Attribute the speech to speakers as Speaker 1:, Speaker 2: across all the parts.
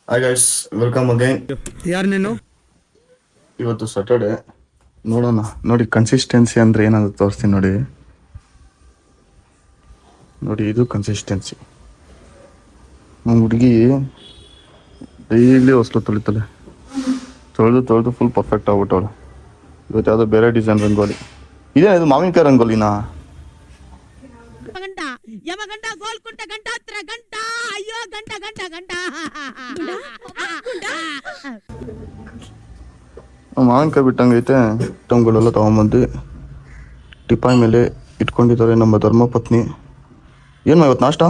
Speaker 1: Hi guys, welcome again.
Speaker 2: ಯಾರು ನೀನು?
Speaker 1: ಇವತ್ತು ಸಾಟರ್ಡೆ. ನೋಡೋಣ, ನೋಡಿ ಕನ್ಸಿಸ್ಟೆನ್ಸಿ ಅಂದರೆ ಏನಾದ್ರು ತೋರಿಸ್ತೀನಿ ನೋಡಿ. ನೋಡಿ, ಇದು ಕನ್ಸಿಸ್ಟೆನ್ಸಿ. ನಮ್ಮ ಹುಡುಗಿ ಡೈಲಿ ಹೊಸ್ಲು ತೊಳಿತಾಳೆ. ತೊಳೆದು ಫುಲ್ ಪರ್ಫೆಕ್ಟ್ ಆಗ್ಬಿಟ್ಟವಳು. ಇವತ್ತು ಯಾವುದೋ ಬೇರೆ ಡಿಸೈನ್ ರಂಗೋಲಿ ಇದೇ. ಇದು ಮಾವಿನಕಾಯಿ ರಂಗೋಲಿನಾ?
Speaker 3: ಗಂಟ ಯಮಗಂಟ ಗೋಲ್ಕುಂಟ ಗಂಟಾತ್ರ ಗಂಟ ಅಯ್ಯೋ ಗಂಟ ಗಂಟ ಗಂಟ
Speaker 1: ಮಾವಿನಕಾಯಿ ಬಿಟ್ಟಂಗೈತೆ. ಟಮ್ಗಳೆಲ್ಲ ತೊಗೊಂಬಂದು ಟಿಪಾಯ್ ಮೇಲೆ ಇಟ್ಕೊಂಡಿದ್ದಾರೆ ನಮ್ಮ ಧರ್ಮಪತ್ನಿ. ಏನು ಇವತ್ತು ನಾಷ್ಟ?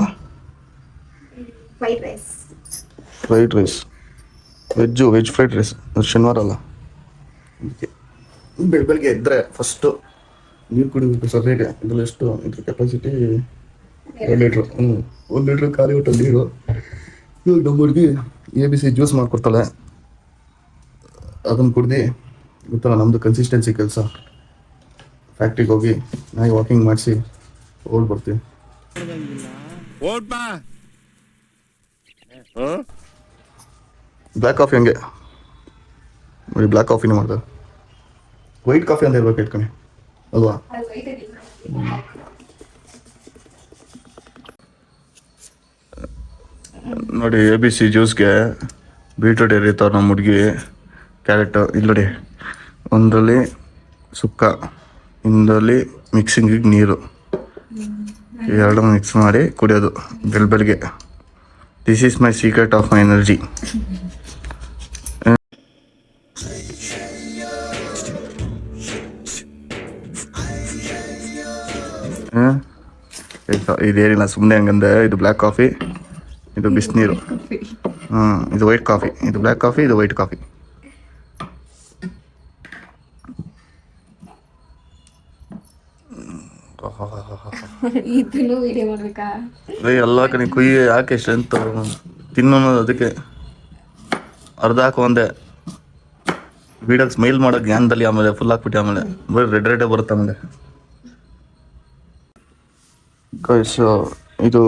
Speaker 1: Fried rice. Veg fried rice. ಶನಿವಾರ ಅಲ್ಲ, ಬೆಳಗ್ಗೆ ಇದ್ದರೆ ಫಸ್ಟು ನೀರು ಕುಡಿಬೇಕು ಸರಿಯಾಗಿ. ಇದ್ರಲ್ಲಿ ಎಷ್ಟು ಇದ್ರ ಕೆಪಾಸಿಟಿ? 1 ಲೀಟ್ರು. 1 ಲೀಟ್ರ್ ಖಾಲಿ ಊಟ ನೀರು. ಇವಾಗ ನಮ್ಮ ಹುಡುಗಿ ABC ಜ್ಯೂಸ್ ಮಾಡಿಕೊಡ್ತಾಳೆ. ಅದನ್ನು ಕುಡ್ದು ಗೊತ್ತಲ್ಲ ನಮ್ಮದು ಕನ್ಸಿಸ್ಟೆನ್ಸಿ ಕೆಲಸ. ಫ್ಯಾಕ್ಟ್ರಿಗೆ ಹೋಗಿ ನಾಯಿ ವಾಕಿಂಗ್ ಮಾಡಿಸಿ ಓಡ್ ಬರ್ತೀವಿ. ಬ್ಲ್ಯಾಕ್ ಕಾಫಿ ಹಂಗೆ ನೋಡಿ, ಬ್ಲ್ಯಾಕ್ ಕಾಫಿನೇ ಮಾಡ್ತಾರೆ. ವೈಟ್ ಕಾಫಿ ಅಂತ ಇರ್ಬೇಕು ಇಟ್ಕೊಂಡು ಅಲ್ವಾ? ನೋಡಿ, ABC ಜ್ಯೂಸ್ಗೆ ಬೀಟ್ರೂಟ್ ಎರಿತಾವ್ರು ನಮ್ಮ ಹುಡುಗಿ. ಕ್ಯಾರೆಟ್ ಇಲ್ಲಿ ನೋಡಿ, ಒಂದರಲ್ಲಿ ಸುಕ್ಕ, ಇನ್ನೊಂದರಲ್ಲಿ ಮಿಕ್ಸಿಂಗಿಗೆ ನೀರು, ಎರಡು ಮಿಕ್ಸ್ ಮಾಡಿ ಕುಡಿಯೋದು ಬೆಳಗ್ಗೆ. This is my secret of my energy. ಇದೇನಿಲ್ಲ, ಸುಮ್ಮನೆ ಹಂಗಂದೆ. ಇದು ಬ್ಲ್ಯಾಕ್ ಕಾಫಿ, ಇದು ಬಿಸಿನೀರು. ಇದು ವೈಟ್ ಕಾಫಿ. ಇದು ಬ್ಲ್ಯಾಕ್ ಕಾಫಿ, ಇದು ವೈಟ್ ಕಾಫಿ. ಎಲ್ಲ ಕಡೆ ಕುಯ್ಯಿ ಯಾಕೆ ಸ್ಟ್ರೆಂತ್ ತಿನ್ನೋದು. ಅದಕ್ಕೆ ಅರ್ಧ ಹಾಕೋ ಒಂದೇ ವೀಡಿಯೋಗೆ ಸ್ಮೈಲ್ ಮಾಡೋ ಜ್ಞಾನದಲ್ಲಿ ಆಮೇಲೆ ಫುಲ್ ಹಾಕ್ಬಿಟ್ಟು ಆಮೇಲೆ ಬರೀ ರೆಡ್ ಬರುತ್ತೆ ಆಮೇಲೆ. ಗೈಸ್, ಇದು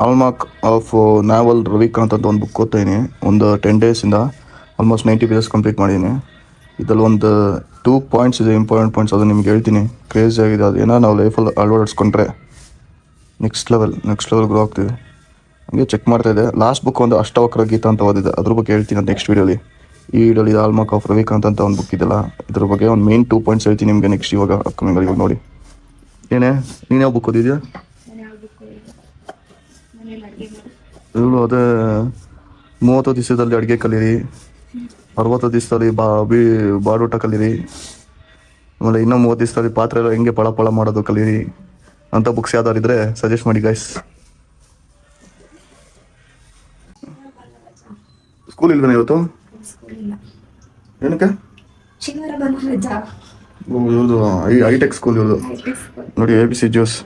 Speaker 1: ಆಲ್ಮಾರ್ಕ್ ಆಫ್ ನಾವಲ್ ರವಿಕಾಂತ್ ಅಂತ ಒಂದು ಬುಕ್ ಓದ್ತಾಯಿನಿ. ಒಂದು 10 ಡೇಸಿಂದ ಆಲ್ಮೋಸ್ಟ್ 90 ಪೇಜಸ್ ಕಂಪ್ಲೀಟ್ ಮಾಡಿದ್ದೀನಿ. ಇದರಲ್ಲಿ ಒಂದು 2 ಪಾಯಿಂಟ್ಸ್ ಇದೆ, ಇಂಪಾರ್ಟೆಂಟ್ ಪಾಯಿಂಟ್ಸ್. ಅದು ನಿಮ್ಗೆ ಹೇಳ್ತೀನಿ. ಕ್ರೇಜಿ ಆಗಿದೆ. ಅದು ಏನೋ ನಾವು ಲೈಫಲ್ಲಿ ಅಳವಡಿಸ್ಕೊಂಡ್ರೆ ನೆಕ್ಸ್ಟ್ ಲೆವೆಲ್ ಗ್ರೋ ಆಗ್ತೀವಿ. ಹಂಗೆ ಚೆಕ್ ಮಾಡ್ತಾಯಿದ್ದೆ. ಲಾಸ್ಟ್ ಬುಕ್ ಒಂದು ಅಷ್ಟವಕ್ರ ಗೀತ ಅಂತ ಓದಿದೆ. ಅದ್ರ ಬಗ್ಗೆ ಹೇಳ್ತೀನಿ ನೆಕ್ಸ್ಟ್ ವೀಡಿಯೋಲಿ. ಈ ವಿಡಿಯೋಲಿ ಇದು ಆಲ್ಮಾರ್ಕ್ ಆಫ್ ರವಿಕಾಂತ್ ಅಂತ ಒಂದು ಬುಕ್ ಇದೆಲ್ಲ, ಇದ್ರ ಬಗ್ಗೆ ಒಂದು ಮೇನ್ 2 ಪಾಯಿಂಟ್ಸ್ ಹೇಳ್ತೀನಿ ನಿಮಗೆ ನೆಕ್ಸ್ಟ್. ಇವಾಗ ಅಪ್ಕಮಿಂಗ್ ಇವಾಗ ನೋಡಿ. ಏನೇ ನೀನು ಯಾವ ಬುಕ್ ಓದಿದ್ಯಾ? ಇವಳು ಅದೇ 30 ದಿವಸದಲ್ಲಿ ಅಡುಗೆ ಕಲೀರಿ, 60 ದಿವಸದಲ್ಲಿ ಬಾಡೂಟ ಕಲೀರಿ, ಆಮೇಲೆ ಇನ್ನೂ 30 ದಿವಸದಲ್ಲಿ ಪಾತ್ರೆ ಎಲ್ಲ ಹೆಂಗೆ ಪಳ ಮಾಡೋದು ಕಲೀರಿ ಅಂತ ಬುಕ್ಸ್ ಯಾವ್ದಾರು ಇದ್ರೆ ಸಜೆಸ್ಟ್ ಮಾಡಿ ಗೈಸ್. ಸ್ಕೂಲ್ ಇಲ್ವೇನೆ ಇವತ್ತು? ಏನಕ್ಕೆ? ಇವ್ರದು ಹೈಟೆಕ್ ಸ್ಕೂಲ್ ಇವ್ರದು. ನೋಡಿ, ABC ಜ್ಯೂಸ್.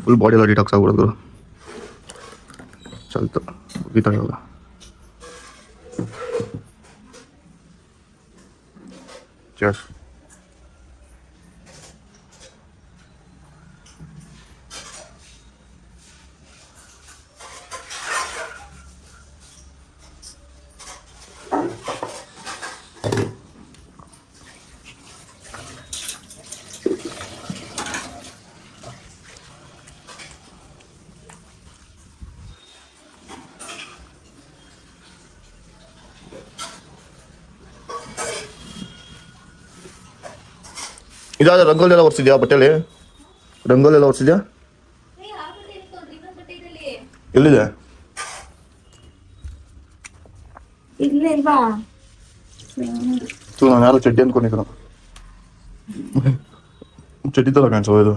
Speaker 1: ಫುಲ್ ಬಾಡಿ ಎಲ್ಲ ಡಿಟಾಕ್ಸ್ ಆಗ್ಬಿಡೋದು. ಚಲ್ತು ಗೀತಾ ಇವಾಗ. Cheers. ಇದಾದ ರಂಗೋಲಿ ಎಲ್ಲ ಒರ್ಸಿದ್ಯಾ? ಬಟ್ಟೆಲಿ ರಂಗೋಲಿ ಎಲ್ಲ ಒರ್ಸಿದ್ಯಾ? ಎಲ್ಲಿದೆ? ನಾನು ಯಾರು ಚಡ್ಡಿ ಅನ್ಕೊಂಡಿದ್ದ. ಚಡ್ಡಿ ತರ ಕಾಣಿಸೋ ಇದು.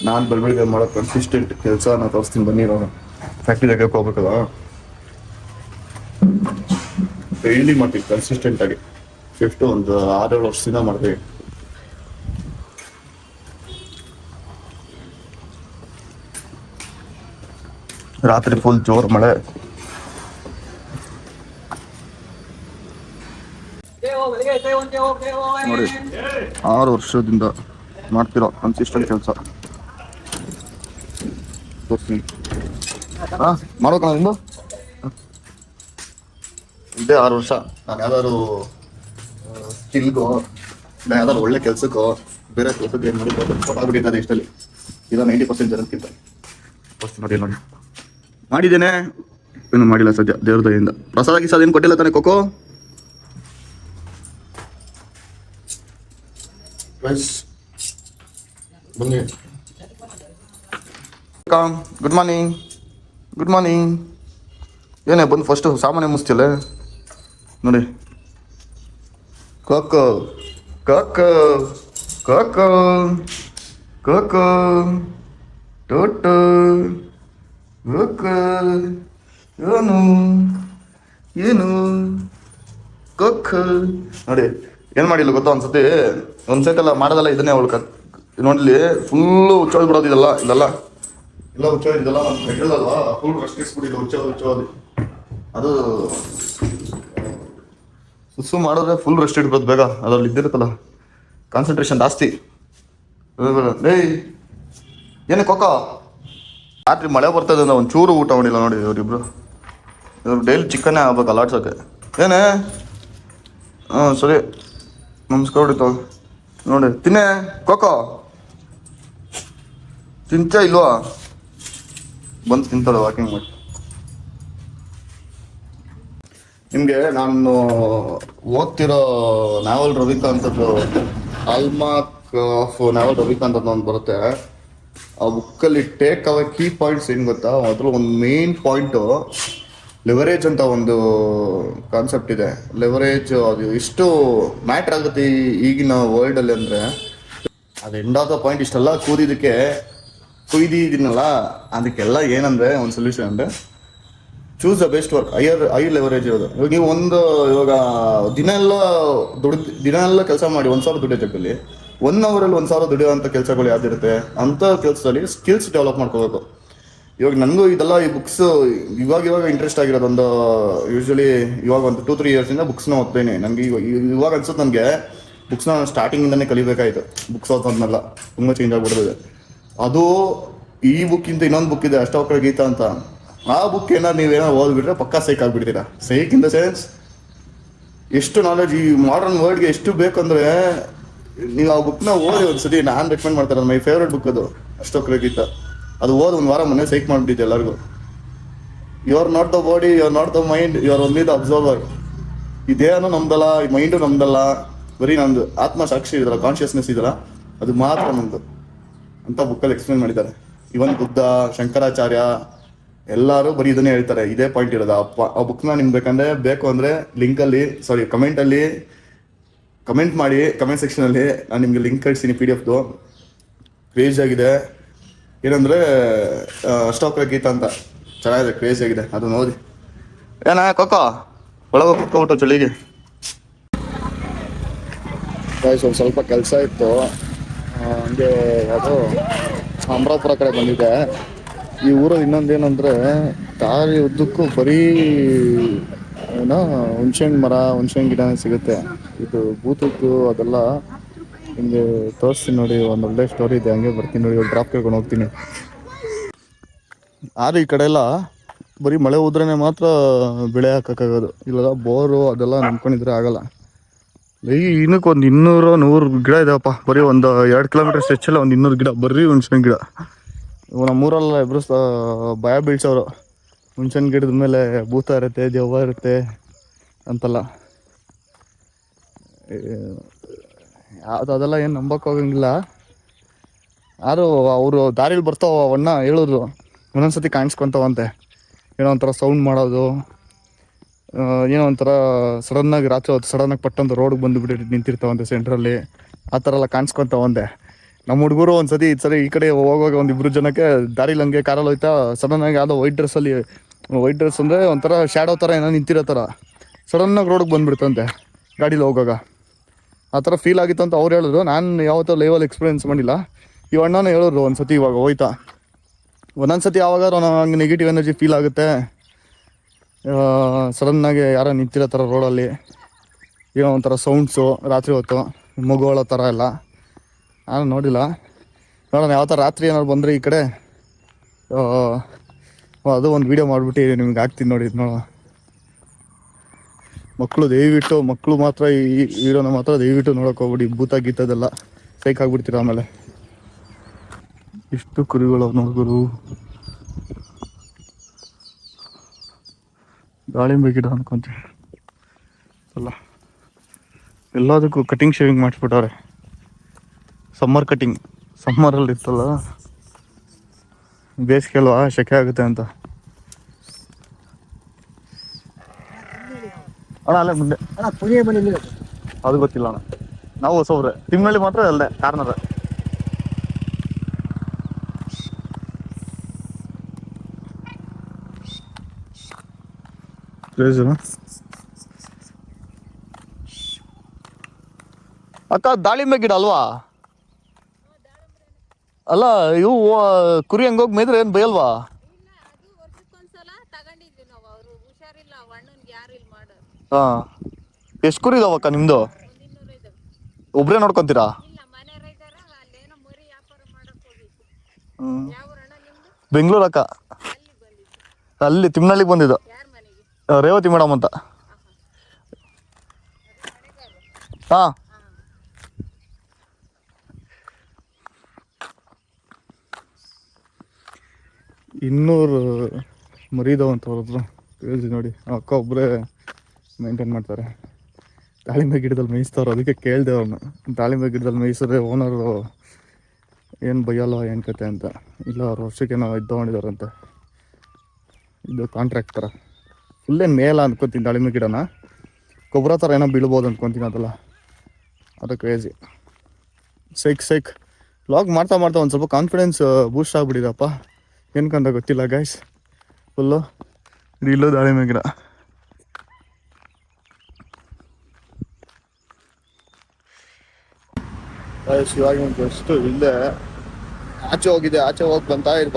Speaker 1: ನಾನು ಬೆಳಗ್ಗೆ ಮಾಡೋ ಕನ್ಸಿಸ್ಟೆಂಟ್ ಕೆಲಸ ನಾನು ತೋರಿಸ್ತೀನಿ ಬನ್ನಿ. ಇವಾಗ ಫ್ಯಾಕ್ಟ್ರಿ ತೆಗೆಯೋಕೆ ಹೋಗ್ಬೇಕಲ್ಲ, ಡೈಲಿ ಮಾಡ್ತೀವಿ ಕನ್ಸಿಸ್ಟೆಂಟಾಗಿ. ಶಿಫ್ಟು ಒಂದು 6-7 ವರ್ಷದಿಂದ ಮಾಡ್ತೀವಿ. ರಾತ್ರಿ ಫುಲ್ ಜೋರು ಮಳೆ. ನೋಡಿ 6 ವರ್ಷದಿಂದ ಮಾಡ್ತಿರೋ ಕನ್ಸಿಸ್ಟೆಂಟ್ ಕೆಲಸ ತೋರಿಸ್ತೀನಿ. ಮಾಡ್ಬೇಕಣ್ಣ ನಿಂದು? ಇದೇ 6 ವರ್ಷ. ನಾನು ಯಾವ್ದಾದ್ರು ಸ್ಕಿಲ್ಗೋ ಇಲ್ಲ ಯಾವ್ದಾದ್ರು ಒಳ್ಳೆ ಕೆಲಸಕ್ಕೋ ಬೇರೆ ಕೆಲಸಕ್ಕೆ ಏನು ಮಾಡಿದ್ದು ಗೊತ್ತಾಗ್ಬಿಟ್ಟಿದ್ದಾರೆ ಇಷ್ಟಲ್ಲಿ. ಇದು 90% ಜನಕ್ಕಿಂತ ನೋಡಿ ಮಾಡಿದ್ದೇನೆ. ಏನು ಮಾಡಿಲ್ಲ ಸದ್ಯ, ದೇವ್ರ ದಯೆಯಿಂದ. ಪ್ರಸಾದ ಗಿಸಾದ ಏನು ಕೊಟ್ಟಿಲ್ಲ ತಾನೆ ಕೋಕೋ? ಬನ್ನಿ. Good morning. Good morning. ಏನೇ ಬಂದು ಫಸ್ಟು ಸಾಮಾನ್ಯ ಮುಸ್ತಿಲ್ಲ ನೋಡಿ. Cocoa cocoa cocoa cocoa Toto cocoa ಏನು ಏನು ಕೋಕೋ ನೋಡಿ. ಏನು ಮಾಡಿಲ್ಲ ಗೊತ್ತಾ? ಒಂದ್ಸತಿ ಮಾಡೋದಲ್ಲ ಇದನ್ನೇ ಅವಳು ನೋಡ್ಲಿ ಫುಲ್ಲು ಹುಚ್ಚೋದು ಬಿಡೋದು. ಇದೆಲ್ಲ ಇಲ್ಲೆಲ್ಲ ಹುಚ್ಚೋದಿದೆಲ್ಲ ಹೇಳಲ್ವಾ? Full rest ಇಸ್ಬಿಟ್ಟಿಲ್ಲ ಹುಚ್ಚೋದು. ಅದು ಸುಸ್ಸು ಮಾಡಿದ್ರೆ ಫುಲ್ ರೆಸ್ಟ್ ಇಡ್ಬೋದು ಬೇಗ. ಅದ್ರಲ್ಲಿ ಇದ್ದಿರುತ್ತಲ್ಲ ಕಾನ್ಸಂಟ್ರೇಷನ್ ಜಾಸ್ತಿ. ಏಯ್ ಏನೇ ಕೋಕೋ? ರಾತ್ರಿ ಮಳೆ ಬರ್ತದೆ ಅಂದ್ರೆ ಒಂಚೂರು ಊಟ ಮಾಡಿಲ್ಲ ನೋಡಿ ಇವರಿಬ್ರು. ಇವ್ರು ಡೈಲಿ ಚಿಕನ್ನೇ ಆಗ್ಬೇಕು ಅಲಾಡ್ಸೋಕ್ಕೆ. ಏನೇ? ಹಾಂ ಸರಿ, ನಮಸ್ಕಾರ ಹೊಡಿತಾವ ನೋಡಿ. ತಿನ್ನೆ ಕೋಕೋ. ತಿಂತ ಇಲ್ವಾ? ಬಂದು ತಿಂತಾಳೆ ವಾಕಿಂಗ್ ಮಾಡಿ. ನಿಮಗೆ ನಾನು ಓದ್ತಿರೋ ನಾವಲ್ ರವಿಕಾಂತದ್ದು ಆಲ್ಮಾಕ್ ಆಫ್ ನಾವಲ್ ರವಿಕಾಂತ್ ಅಂತ ಒಂದು ಬರುತ್ತೆ. ಆ ಬುಕ್ಕಲ್ಲಿ ಟೇಕ್ ಅವೇ ಕೀ ಪಾಯಿಂಟ್ಸ್ ಏನು ಗೊತ್ತಾ? ಅದ್ರಲ್ಲಿ ಒಂದು ಮೇನ್ ಪಾಯಿಂಟು ಲೆವರೇಜ್ ಅಂತ ಒಂದು ಕಾನ್ಸೆಪ್ಟ್ ಇದೆ. ಲೆವರೇಜ್ ಅದು ಎಷ್ಟು ಮ್ಯಾಟ್ರ್ ಆಗುತ್ತೆ ಈಗಿನ ವರ್ಲ್ಡಲ್ಲಿ ಅಂದರೆ, ಅದು ಎಂಡ್ ಆಫ್ ದ ಪಾಯಿಂಟ್. ಇಷ್ಟೆಲ್ಲ ಕುಯ್ದಿದ್ದೀನಲ್ಲ, ಅದಕ್ಕೆಲ್ಲ ಏನಂದರೆ ಒಂದು ಸೊಲ್ಯೂಷನ್ ಅಂದರೆ choose the best work. High leverage ಇರೋದು. ಇವಾಗ ನೀವು ಇವಾಗ ದಿನ ಎಲ್ಲ ಕೆಲಸ ಮಾಡಿ 1,000 ದುಡಿಯೋ ಜಾಗದಲ್ಲಿ 1 ಅವರಲ್ಲಿ 1,000 ದುಡಿಯೋಂಥ ಕೆಲಸಗಳು ಯಾವ್ದಿರುತ್ತೆ ಅಂಥ ಕೆಲಸದಲ್ಲಿ ಸ್ಕಿಲ್ಸ್ ಡೆವಲಪ್ ಮಾಡ್ಕೋಬೇಕು. ಇವಾಗ ನನಗೂ ಇದೆಲ್ಲ ಈ ಬುಕ್ಸ್ ಇವಾಗ ಇಂಟ್ರೆಸ್ಟ್ ಆಗಿರೋದು. ಒಂದು ಯೂಶ್ವಲಿ ಇವಾಗ ಒಂದು 2-3 ಇಯರ್ಸಿಂದ ಬುಕ್ಸ್ನ ಓದ್ತೇನೆ. ನನಗೆ ಇವಾಗ ಅನ್ಸುತ್ತೆ ನನಗೆ ಬುಕ್ಸ್ನ ಸ್ಟಾರ್ಟಿಂಗಿಂದನೇ ಕಲಿಬೇಕಾಯ್ತು. ಬುಕ್ಸ್ ಓದ್ಕೊಂಡ್ಮೇಲೆ ತುಂಬ ಚೇಂಜ್ ಆಗಿಬಿಡ್ತದೆ. ಅದು ಈ ಬುಕ್ಕಿಂತ ಇನ್ನೊಂದು ಬುಕ್ ಇದೆ, ಅಷ್ಟೋಕ್ರ ಗೀತಾ ಅಂತ. ಆ ಬುಕ್ ನೀವೇನೋ ಓದ್ಬಿಟ್ರೆ ಪಕ್ಕಾ ಸೈಕ್ ಆಗಿಬಿಡ್ತೀರಾ. ಸೈಕ್ ಇನ್ ದ ಸೆನ್ಸ್ ಎಷ್ಟು ನಾಲೆಜ್ ಈ ಮಾಡರ್ನ್ ವರ್ಲ್ಡ್ಗೆ ಎಷ್ಟು ಬೇಕಂದ್ರೆ ನೀವು ಆ ಬುಕ್ನ ಓದಿ ಒಂದ್ಸತಿ. ನಾನು ರೆಕಮೆಂಡ್ ಮಾಡ್ತಾರೆ, ಮೈ ಫೇವ್ರೆಟ್ ಬುಕ್ ಅದು, ಅಷ್ಟೋಕ್ರ ಗೀತಾ. ಅದು ಓದಿ 1 ವಾರ ಮನೆ ಸೈಕ್ ಮಾಡಿಬಿಟ್ಟಿದೆ ಎಲ್ಲರಿಗೂ. You are not the body, you are not the mind, you are only the observer. ಈ ದೇಹನೂ ನಮ್ದಲ್ಲ, ಈ ಮೈಂಡು ನಮ್ದಲ್ಲ, ಬರೀ ನಮ್ದು ಆತ್ಮ ಸಾಕ್ಷಿ ಇದಲ್ಲ, ಕಾನ್ಷಿಯಸ್ನೆಸ್ ಇದಲ್ಲ, ಅದು ಮಾತ್ರ ನಮ್ದು ಅಂತ ಬುಕ್ಕಲ್ಲಿ ಎಕ್ಸ್ಪ್ಲೇನ್ ಮಾಡಿದ್ದಾರೆ. ಇವನ್ ಬುದ್ಧ, ಶಂಕರಾಚಾರ್ಯ ಎಲ್ಲರೂ ಬರೀ ಇದನ್ನೇ ಹೇಳ್ತಾರೆ. ಇದೇ ಪಾಯಿಂಟ್ ಇರೋದು. ಆ ಬುಕ್ನ ನಿಮ್ಗೆ ಬೇಕು ಅಂದರೆ ಕಮೆಂಟಲ್ಲಿ ಕಮೆಂಟ್ ಮಾಡಿ. ಕಮೆಂಟ್ ಸೆಕ್ಷನಲ್ಲಿ ನಾನು ನಿಮಗೆ ಲಿಂಕ್ ಕಳಿಸ್ತೀನಿ PDF. ಕ್ರೇಜ್ ಆಗಿದೆ. ಏನಂದರೆ ಅಷ್ಟೋಕ್ರ ಗೀತಾ ಅಂತ ಚೆನ್ನಾಗಿದೆ, ಕ್ರೇಜ್ ಆಗಿದೆ. ಅದು ನೋಡಿ. ಏನ ಕೋಕೋ ಒಳಗೆ ಕುತ್ಕೊಬಿಟ್ಟು ಚಳಿಗೆ. ಸ್ವಲ್ಪ ಕೆಲಸ ಇತ್ತು, ಹಂಗೆ ಅದು ಅಮರಾಪುರ ಕಡೆ ಬಂದಿದ್ದೆ. ಈ ಊರು ಇನ್ನೊಂದೇನಂದರೆ ದಾರಿ ಉದ್ದಕ್ಕೂ ಬರೀ ಹುಣ್ಸೆಹಣ್ಣು ಮರ, ಹುಣ್ಸೆಹಣ್ಣು ಗಿಡನೇ ಸಿಗುತ್ತೆ. ಇದು ಬೂತದ್ದು ಅದೆಲ್ಲ ನಿಮಗೆ ತೋರಿಸ್ತೀನಿ ನೋಡಿ. ಒಂದು ಒಳ್ಳೆ ಸ್ಟೋರಿ ಇದೆ, ಹಂಗೆ ಬರ್ತೀನಿ ನೋಡಿ. ಡ್ರಾಪ್ ಕೇಳ್ಕೊಂಡು ಹೋಗ್ತೀನಿ. ಆದ್ರೆ ಈ ಕಡೆ ಎಲ್ಲ ಬರೀ ಮಳೆ ಹೋದ್ರೇ ಮಾತ್ರ ಬೆಳೆ ಹಾಕೋಕ್ಕಾಗೋದು. ಇಲ್ಲ ಬೋರು ಅದೆಲ್ಲ ನಂಬ್ಕೊಂಡಿದ್ರೆ ಆಗಲ್ಲ. ಇನ್ನಕ್ಕೆ ಒಂದು 200-100 ಗಿಡ ಇದಾವಪ್ಪ. ಬರೀ ಒಂದು 2 ಕಿಲೋಮೀಟರ್ ಸ್ಟ್ರೆಚ್ಚಲ್ಲ ಒಂದು 200 ಗಿಡ, ಬರೀ ಹುಣ್ಸೆಹಣ್ಣು ಗಿಡ. ನಮ್ಮೂರಲ್ಲ ಇಬ್ಬರು ಭಯ ಬೀಳ್ಸೋರು, ಹುಣ್ಸೆಹಣ್ಣು ಗಿಡದ ಮೇಲೆ ಭೂತ ಇರುತ್ತೆ, ದೆವ್ವ ಇರುತ್ತೆ ಅಂತೆಲ್ಲ. ಅದೆಲ್ಲ ಏನು ನಂಬಕ್ಕೆ ಹೋಗಂಗಿಲ್ಲ. ಯಾರು ಅವರು ದಾರಿಲಿ ಬರ್ತಾವ ಅವನ್ನ ಹೇಳಿದ್ರು, ಒಂದೊಂದ್ಸತಿ ಕಾಣಿಸ್ಕೊತಾವಂತೆ. ಏನೋ ಒಂಥರ ಸೌಂಡ್ ಮಾಡೋದು, ಏನೋ ಒಂಥರ ಸಡನ್ನಾಗಿ ರಾತ್ರಿ ಹೊತ್ತು ಸಡನ್ನಾಗಿ ಪಟ್ಟಂತ ರೋಡ್ಗೆ ಬಂದುಬಿಟ್ಟು ನಿಂತಿರ್ತಾವಂತೆ ಸೆಂಟ್ರಲ್ಲಿ. ಆ ಥರ ಎಲ್ಲ ಕಾಣಿಸ್ಕೊತಾವಂತೆ. ನಮ್ಮ ಹುಡುಗರು ಒಂದ್ಸತಿ ಈ ಕಡೆ ಹೋಗುವಾಗ 1-2 ಜನಕ್ಕೆ ದಾರಿಲಿ ಹಂಗೆ ಕಾರಲ್ಲಿ ಹೋಯ್ತಾ ಸಡನ್ನಾಗಿ ಯಾವುದೋ ವೈಟ್ ಡ್ರೆಸ್ ಅಂದರೆ ಒಂಥರ ಶ್ಯಾಡೋ ಥರ ಏನೋ ನಿಂತಿರೋ ಥರ ಸಡನ್ನಾಗಿ ರೋಡಿಗೆ ಬಂದುಬಿಡ್ತಂತೆ ಗಾಡೀಲಿ ಹೋಗಾಗ. ಆ ಥರ ಫೀಲ್ ಆಗಿತ್ತು ಅಂತ ಅವ್ರು ಹೇಳಿದ್ರು. ನಾನು ಯಾವತ್ತೂ ಲೈವಲ್ಲಿ ಎಕ್ಸ್ಪೀರಿಯೆನ್ಸ್ ಮಾಡಿಲ್ಲ. ಈ ಅಣ್ಣನೂ ಹೇಳಿದ್ರು ಒಂದು ಸತಿ ಇವಾಗ ಹೋಯ್ತಾ. ಒಂದೊಂದು ಸತಿ ಯಾವಾಗಾರು ಹಂಗೆ ನೆಗೆಟಿವ್ ಎನರ್ಜಿ ಫೀಲ್ ಆಗುತ್ತೆ. ಸಡನ್ನಾಗಿ ಯಾರೋ ನಿಂತಿರೋ ಥರ ರೋಡಲ್ಲಿ ಏನೋ ಒಂಥರ ಸೌಂಡ್ಸು ರಾತ್ರಿ ಹೊತ್ತು ಮಗುಗಳ ಥರ ಎಲ್ಲ. ನಾನು ನೋಡಿಲ್ಲ, ನೋಡೋಣ ಯಾವ ಥರ ರಾತ್ರಿ ಏನಾದ್ರು ಬಂದರೆ ಈ ಕಡೆ ಅದು ಒಂದು ವೀಡಿಯೋ ಮಾಡಿಬಿಟ್ಟು ನಿಮ್ಗೆ ಹಾಕ್ತೀನಿ ನೋಡಿ. ನೋಡೋಣ. ಮಕ್ಕಳು ಮಾತ್ರ ಈ ವೀಡಿಯೋನ ಮಾತ್ರ ದಯವಿಟ್ಟು ನೋಡೋಕೆ ಹೋಗ್ಬಿಡಿ. ಭೂತ ಗೀತದೆಲ್ಲ ಸೈಕ್ ಆಗಿಬಿಡ್ತೀರ ಆಮೇಲೆ. ಇಷ್ಟು ಕುರಿಗಳು ನೋಡ್ಗುರು. ದಾಳಿಂಬೆ ಗಿಡ ಅನ್ಕೊಂತೀವಿ ಅಲ್ಲ. ಎಲ್ಲದಕ್ಕೂ ಕಟಿಂಗ್ ಶೇವಿಂಗ್ ಮಾಡಿಸ್ಬಿಟ್ಟವ್ರೆ. Summer cutting. ಸಮ್ಮರಲ್ಲಿ ಇರ್ತಲ್ಲ, ಬೇಸಿಗೆ ಅಲ್ವಾ, ಸೆಕೆ ಆಗುತ್ತೆ ಅಂತ. ಅಣ್ಣ ಅಲ್ಲೇ ಮುಂದೆ ಅದು ಗೊತ್ತಿಲ್ಲ ಅಣ್ಣ. ನಾವು ಹೊಸವ್ರೆ. ತಿಂಗಳಲ್ಲಿ ಮಾತ್ರ ಅಲ್ಲೇ ಕಾರ್ನರ್. ಅಕ್ಕ ದಾಳಿಂಬೆ ಗಿಡ ಅಲ್ವಾ? ಅಲ್ಲ ಇವು ಕುರಿ ಹಂಗೋಗಿ ಮೇಯ್ದ್ರೆ ಏನು ಬೈಯಲ್ವಾ? ಹಾಂ. ಎಷ್ಟು ಕುರಿ ಇದಾವಕ್ಕ ನಿಮ್ಮದು? ಒಬ್ಬರೇ ನೋಡ್ಕೊತೀರಾ? ಬೆಂಗಳೂರು ಅಕ್ಕ. ಅಲ್ಲಿ ತಿಮ್ಮನಹಳ್ಳಿಗೆ ಬಂದಿದ್ದು. ರೇವತಿ ಮೇಡಮ್ ಅಂತ. ಹಾಂ. ಇನ್ನೂರು ಮರಿದಾವಂತ ಅವ್ರದ್ದು ಕೇಳಿದ್ವಿ ನೋಡಿ. ಅಕ್ಕ ಒಬ್ಬರೇ ಮೇಂಟೈನ್ ಮಾಡ್ತಾರೆ. ದಾಳಿಂಬೆ ಗಿಡದಲ್ಲಿ ಮೇಯಿಸ್ತವ್ರು. ಅದಕ್ಕೆ ಕೇಳಿದೆ ಅವ್ರನ್ನ, ದಾಳಿಂಬೆ ಗಿಡದಲ್ಲಿ ಮೇಯಿಸಿದ್ರೆ ಓನರು ಏನು ಬೈಯಲ್ಲ ಏನು ಕತೆ ಅಂತ. ಇಲ್ಲ ಅವ್ರು ವರ್ಷಕ್ಕೆ ನಾವು ಇದು ತೊಗೊಂಡಿದ್ದಾರಂತೆ. ಇದು ಕಾಂಟ್ರಾಕ್ಟ್ ಥರ. ಫುಲ್ಲೇನು ಮೇಲ ಅಂದ್ಕೊತೀನಿ ದಾಳಿಂಬೆ ಗಿಡನ. ಗೊಬ್ಬರ ಥರ ಏನೋ ಬೀಳ್ಬೋದು ಅಂದ್ಕೊತೀನಿ. ಅದಲ್ಲ ಅದು ಕ್ರೇಜಿ. ಸೈಕ್ ವ್ಲಾಗ್ ಮಾಡ್ತಾ ಒಂದು ಸ್ವಲ್ಪ ಕಾನ್ಫಿಡೆನ್ಸ್ ಬೂಸ್ಟ್ ಆಗಿಬಿಟ್ಟಿದಪ್ಪ. ಏನಕ್ಕಂತ ಗೊತ್ತಿಲ್ಲ ಗೈಸ್. ಫುಲ್ಲು ಇಲ್ಲೂ ದಾಳಿಂಬೆ ಗಿಡ. ಇವಾಗ ಜಸ್ಟ್ ಇಲ್ಲೇ ಆಚೆ ಹೋಗಿದೆ. ಆಚೆ ಹೋಗಿ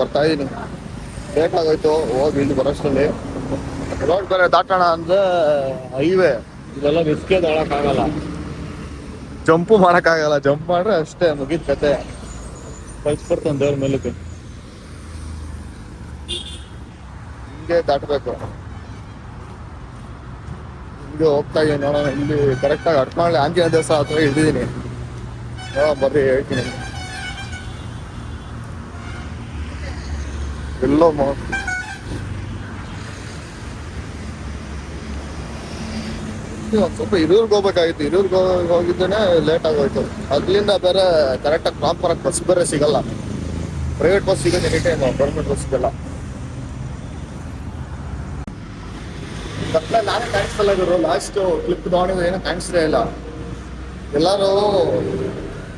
Speaker 1: ಬರ್ತಾ ಇದ್ದೀನಿ. ಲೇಟ್ ಆಗೋಯ್ತು ಹೋಗಿ ಇಲ್ಲಿ ಬರೋಷ್ಟರಲ್ಲಿ. ರೋಡ್ ಬೇರೆ ದಾಟೋಣ ಅಂದರೆ ಹೈವೇ. ಇದೆಲ್ಲ ರಿಸ್ಕೇ ತೊಗೊಳಕ್ಕಾಗಲ್ಲ, ಜಂಪು ಮಾಡೋಕ್ಕಾಗಲ್ಲ. ಜಂಪ್ ಮಾಡ್ರೆ ಅಷ್ಟೇ ಮುಗಿದ ಕತೆ. ಕಳ್ಸ್ಕೊಡ್ತಾನೆ ದೇವ್ರ ಮೇಲಕ್ಕೆ. ಹಿಂಗೆ ದಾಟಬೇಕು. ಹಿಂಗೆ ಹೋಗ್ತಾ ಇದೀನಿ. ನೋಡೋಣ ಇಲ್ಲಿ ಕರೆಕ್ಟಾಗಿ ಅಟ್ಮಾಳೆ ಆಂಜನೇಯ ದೇವಸ್ಥಾನ ಹತ್ರ ಇಳಿದಿದ್ದೀನಿ. ಬರ್ರಿ ಹೇಳ್ತೀನಿ. ಎಲ್ಲೋ ಒಂದು ಸ್ವಲ್ಪ ಹಿರಿಯೂರ್ಗೆ ಹೋಗ್ಬೇಕಾಗಿತ್ತು. ಹಿರಿಯೂರ್ಗೆ ಹೋಗಿದ್ದೇನೆ ಲೇಟ್ ಆಗೋಯ್ತು. ಅದ್ರಿಂದ ಬೇರೆ ಕರೆಕ್ಟಾಗಿ ಪ್ರಾಪರಾಗಿ ಬಸ್ ಬೇರೆ ಸಿಗಲ್ಲ. ಪ್ರೈವೇಟ್ ಬಸ್ ಸಿಗೋದು ಎನಿ ಟೈಮ್, ಗೌರ್ಮೆಂಟ್ ಬಸ್ ಸಿಗಲ್ಲ. ನಾನೇ ಕಾಣಿಸ್ತಲ್ಲ ಇದ್ರು. ಲಾಸ್ಟ್ ಕ್ಲಿಪ್ ತಗೊಂಡಿದ್ದು ಏನೋ ಕಾಣಿಸ್ತಾ ಇಲ್ಲ. ಎಲ್ಲರೂ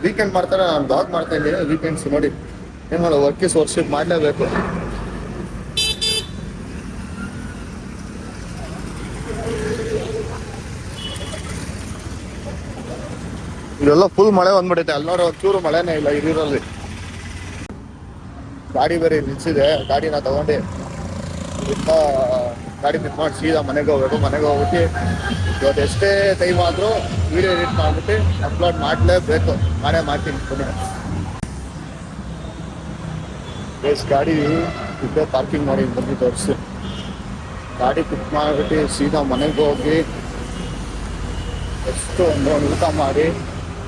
Speaker 1: ವೀಕೆಂಡ್ ಮಾಡ್ತಾರೆ, ನಾನು ಬ್ಲಾಗ್ ಮಾಡ್ತಾ ಇದ್ದೀನಿ. ವೀಕೆಂಡ್ಸ್ ನೋಡಿ ಏನು ಮಾಡೋ, ವರ್ಕಿಸ್ ವರ್ಷಕ್ಕೆ ಮಾಡಲೇಬೇಕು. ಇದೆಲ್ಲ ಫುಲ್ ಮಳೆ ಬಂದ್ಬಿಟ್ಟೈತೆ. ಅಲ್ಲಿ ನೋಡೋ ಒಂಚೂರು ಮಳೆನೇ ಇಲ್ಲ ಹಿರಿಯೂರಲ್ಲಿ. ಗಾಡಿ ಬೇರೆ ನಿಲ್ಸಿದೆ. ಗಾಡಿನ ತಗೊಂಡು ಗಾಡಿ ಮಿಸ್ ಮಾಡಿ ಸೀದಾ ಮನೆಗೆ ಹೋಗ್ಬೇಕು. ಮನೆಗೆ ಹೋಗ್ಬಿಟ್ಟು ಇವತ್ತು ಎಷ್ಟೇ ಟೈಮ್ ಆದರೂ ವೀಡಿಯೋ ಎಡಿಟ್ ಮಾಡಿಬಿಟ್ಟು ಅಪ್ಲೋಡ್ ಮಾಡಲೇಬೇಕು. ನಾನೇ ಮಾಡ್ತೀನಿ. ಬೇಸ್ ಗಾಡಿ ಇದ್ದೇ ಪಾರ್ಕಿಂಗ್ ಮಾಡಿ ಬಂದು ತೋರಿಸಿ ಗಾಡಿ ಪಿಕ್ ಮಾಡಿಬಿಟ್ಟು ಸೀದಾ ಮನೆಗೆ ಹೋಗಿ ಎಷ್ಟು ಒಂದು ಊಟ ಮಾಡಿ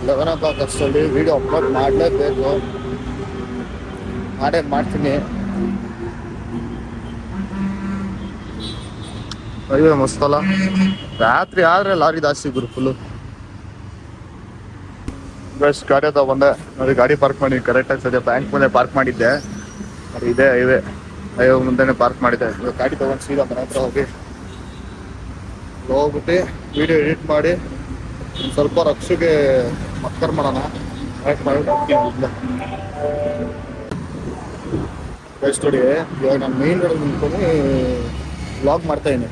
Speaker 1: 11 o'clock ಅಷ್ಟರಲ್ಲಿ ವೀಡಿಯೋ ಅಪ್ಲೋಡ್ ಮಾಡಲೇಬೇಕು. ಮಾಡ್ತೀನಿ. ಅಯ್ಯೋ ಮಸ್ತಲ್ಲ. ರಾತ್ರಿ ಆದರೆ ಲಾರಿ ಜಾಸ್ತಿ ಗುರು ಫುಲ್ಲು. ಬೆಸ್ಟ್ ಗಾಡಿ ಹತ್ರ ಬಂದೆ ನೋಡಿ. ಗಾಡಿ ಪಾರ್ಕ್ ಮಾಡಿ ಕರೆಕ್ಟಾಗಿ ಸದ್ಯ ಬ್ಯಾಂಕ್ ಮುಂದೆ ಪಾರ್ಕ್ ಮಾಡಿದ್ದೆ. ಅದು ಇದೆ ಹೈವೇ ಮುಂದೆನೇ ಪಾರ್ಕ್ ಮಾಡಿದ್ದೆ. ಗಾಡಿ ತೊಗೊಂಡು ಸೀದಾ ಮನೆ ಹತ್ರ ಹೋಗ್ಬಿಟ್ಟು ವಿಡಿಯೋ ಎಡಿಟ್ ಮಾಡಿ ಒಂದು ಸ್ವಲ್ಪ ರಕ್ಷೆಗೆ ಮಕ್ಕರ್ ಮಾಡೋಣ. ಕರೆಕ್ಟ್ ಮಾಡಿ ಬೆಸ್ಟ್ ನೋಡಿ. ಇವಾಗ ನಾನು ಮೇನ್ ರೋಡ್ ನಿಂತ್ಕೊಂಡು ವ್ಲಾಗ್ ಮಾಡ್ತಾಯಿದ್ದೀನಿ.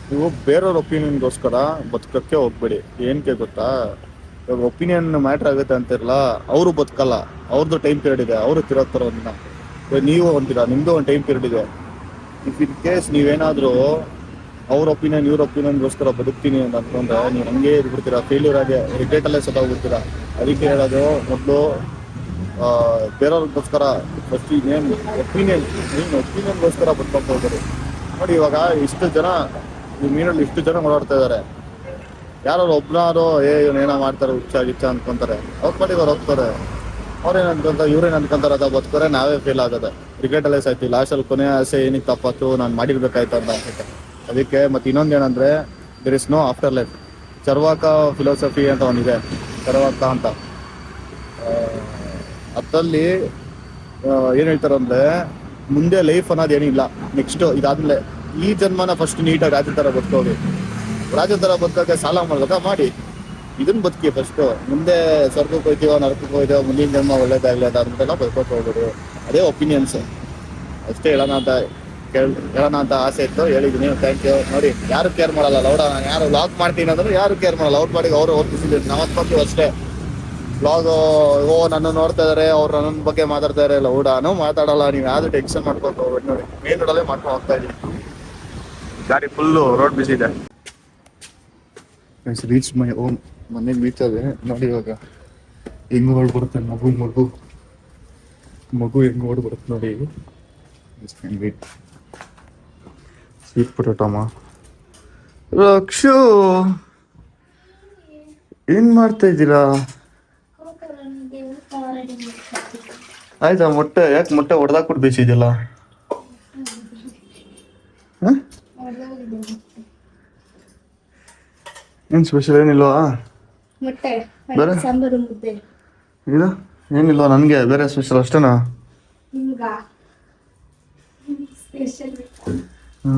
Speaker 1: ನೀವು ಬೇರೆಯವ್ರ ಒಪಿನಿಯನ್ಗೋಸ್ಕರ ಬದುಕಕ್ಕೆ ಹೋಗ್ಬೇಡಿ. ಏನಕ್ಕೆ ಗೊತ್ತಾ, ಇವಾಗ ಒಪಿನಿಯನ್ ಮ್ಯಾಟ್ರ್ ಆಗುತ್ತೆ ಅಂತಿರಲ್ಲ, ಅವರು ಬದುಕಲ್ಲ, ಅವ್ರದ್ದು ಟೈಮ್ ಪೀರಿಯಡ್ ಇದೆ, ಅವರು ತಿರೋಗ್ತಾರ ಒಂದಿನ. ಇವಾಗ ನೀವು ಅಂತೀರಾ ನಿಮ್ದು ಒಂದು ಟೈಮ್ ಪೀರಿಯಡ್ ಇದೆ. ಇಫ್ ಇನ್ ಕೇಸ್ ನೀವೇನಾದರೂ ಅವ್ರ ಒಪಿನಿಯನ್ ಇವ್ರ ಒಪಿನಿಯನ್ಗೋಸ್ಕರ ಬದುಕ್ತೀನಿ ಅಂತ ಅಂದ್ಕೊಂಡ್ರೆ ನೀವು ಹಂಗೆ ಇದ್ಬಿಡ್ತೀರಾ, ಫೇಲ್ಯೂರ್ ಆಗಿ ರಿಗ್ರೆಟಲ್ಲೇ ಸತ್ತೋಗ್ಬಿಡ್ತೀರಾ. ಅದಕ್ಕೆ ಹೇಳೋದು, ಮೊದಲು ಬೇರೆಯವ್ರಿಗೋಸ್ಕರ ಫಸ್ಟ್ ಇನ್ನೇನು ಒಪಿನಿಯನ್ಗೋಸ್ಕರ ಬದುಕೊಂಡು ಹೋಗ್ತಾರೆ. ನೋಡಿ ಇವಾಗ ಇಷ್ಟು ಜನ ಈ ಮೀನಲ್ಲಿ ಇಷ್ಟು ಜನ ಓಡಾಡ್ತಾ ಇದ್ದಾರೆ, ಯಾರು ಒಬ್ನಾರು ಇವನೇನೋ ಮಾಡ್ತಾರೆ ಹುಚ್ಚ ಅನ್ಕೊಂತಾರೆ, ಅವ್ರ ಪಾಟಿಗೆ ಅವ್ರು ಹೋಗ್ತಾರೆ. ಅವ್ರೇನು ಅನ್ಕೊಂತಾರೆ, ಇವ್ರೇನು ಅನ್ಕೊಂತಾರೆ, ಅದ ಬದುಕೋರೆ ನಾವೇ ಫೇಲ್ ಆಗೋದೆ, ರಿಗ್ರೆಟಲ್ಲೇ ಸಾಯ್ತೀವಿ. ಲಾಸ್ಟಲ್ಲಿ ಕೊನೆ ಆಸೆ ಏನಕ್ಕೆ ತಪ್ಪಾಯ್ತು, ನಾನು ಮಾಡಿರ್ಬೇಕಾಯ್ತು ಅಂತ ಅನ್ಸುತ್ತೆ. ಅದಕ್ಕೆ ಮತ್ತೆ ಇನ್ನೊಂದೇನಂದ್ರೆ, there is no after life. Charvaka philosophy ಅಂತ ಒಂದಿದೆ, ಚರ್ವಾಕ ಅಂತ. ಅದ್ರಲ್ಲಿ ಏನು ಹೇಳ್ತಾರೆ ಅಂದರೆ, ಮುಂದೆ ಲೈಫ್ ಅನ್ನೋದು ಏನಿಲ್ಲ, ನೆಕ್ಸ್ಟ್ ಇದಾದ್ಮೇಲೆ ಈ ಜನ್ಮನ ಫಸ್ಟ್ ನೀಟಾಗಿ ರಾಜ್ಯ ಥರ ಬದುಕೋಗಿ. ರಾಜ್ಯ ಥರ ಬದುಕೋಕ್ಕೆ ಸಾಲ ಮಾಡ್ಬೇಕಾ ಮಾಡಿ, ಇದನ್ನ ಬದುಕಿ ಫಸ್ಟು. ಮುಂದೆ ಸ್ವರ್ಗಕ್ಕೆ ಹೋಗ್ತೀವೋ ನರಕಕ್ಕೆ ಹೋಗ್ತೀವೋ, ಮುಂದಿನ ಜನ್ಮ ಒಳ್ಳೇದಾಗಲಿ ಅದಾದ್ಮೇಲೆಲ್ಲ ಬದುಕೋಕೆ ಹೋಗ್ಬಿಡಿ. ಅದೇ ಒಪಿನಿಯನ್ಸ್ ಅಷ್ಟೇ ಹೇಳೋಣ ಅಂತ ಆಸೆ ಇತ್ತು, ಹೇಳಿದ್ದೀನಿ. Thank you. ನೋಡಿ ಯಾರು ಕೇರ್ ಮಾಡಲ್ಲ, ಲೌಡ ನಾನು ಯಾರು ವ್ಲಾಗ್ ಮಾಡ್ತೀನಿ ಅಂದ್ರೆ ಯಾರು ಕೇರ್ ಮಾಡಲ್ಲ, ಅವ್ರ ಪಾಡಿಗೆ ಅವರು ಓದ್ತಿಸಿದ್ರು. ನಾವು ಅಂದ್ಕೊಂತೀವಿ ಅಷ್ಟೇ, ವ್ಲಾಗ್ ನನ್ನ ನೋಡ್ತಾ ಇದಾರೆ, ಅವ್ರು ನನ್ನ ಬಗ್ಗೆ ಮಾತಾಡ್ತಾ ಇದಾರೆ, ಲೌಡಾನು ಮಾತಾಡಲ್ಲ. ನೀವು ಯಾವ್ದು ಟೆನ್ಷನ್ ಮಾಡ್ಕೊಂಡು ಹೋಗ್ಬೇಡಿ. ನೋಡಿ ಮೇನ್ ರೋಡಲ್ಲೇ ಮಾಡ್ಕೊಂಡು ಹೋಗ್ತಾ ಇದ್ದೀನಿ, ಗಾಡಿ ಫುಲ್ಲು ರೋಡ್ ಬಿಸಿ ಇದೆ. ರೀಚ್ ಮೈ ಓಮ್, ಮನೆಗೆ ಬೀಚದೆ. ನೋಡಿ ಇವಾಗ ಹೆಂಗ್ ಓಡ್ಬಿಡುತ್ತೆ ಮಗು ಹೆಂಗ್ ಓಡ್ಬಿಡುತ್ತೆ ನೋಡಿ. ಸ್ವೀಟ್ ಪೊಟ್ಯಾಟೋಮ. ರಕ್ಷು ಏನ್ ಮಾಡ್ತಾ ಇದ್ದೀರಾ? ಆಯ್ತಾ ಮೊಟ್ಟೆ? ಯಾಕೆ ಮೊಟ್ಟೆ ಹೊಡೆದಾಕ್ಬಿಟ್ಟು ಬೇಯಿಸಿದ್ಯಲ್ಲ? ಏನ್ ಸ್ಪೆಷಲ್ ಏನಿಲ್ವಾ?
Speaker 2: ಮೊಟ್ಟೆ
Speaker 1: ಬೇರೆ
Speaker 2: ಸಾಂಬಾರು ಮುದ್ದೆ
Speaker 1: ಇದು ಏನಿಲ್ವಾ? ನನಗೆ ಬೇರೆ ಸ್ಪೆಷಲ್ ಅಷ್ಟೇನಾ?
Speaker 2: ನಿಮ್ಗ ಸ್ಪೆಷಲ್
Speaker 1: ಹ್ಞೂ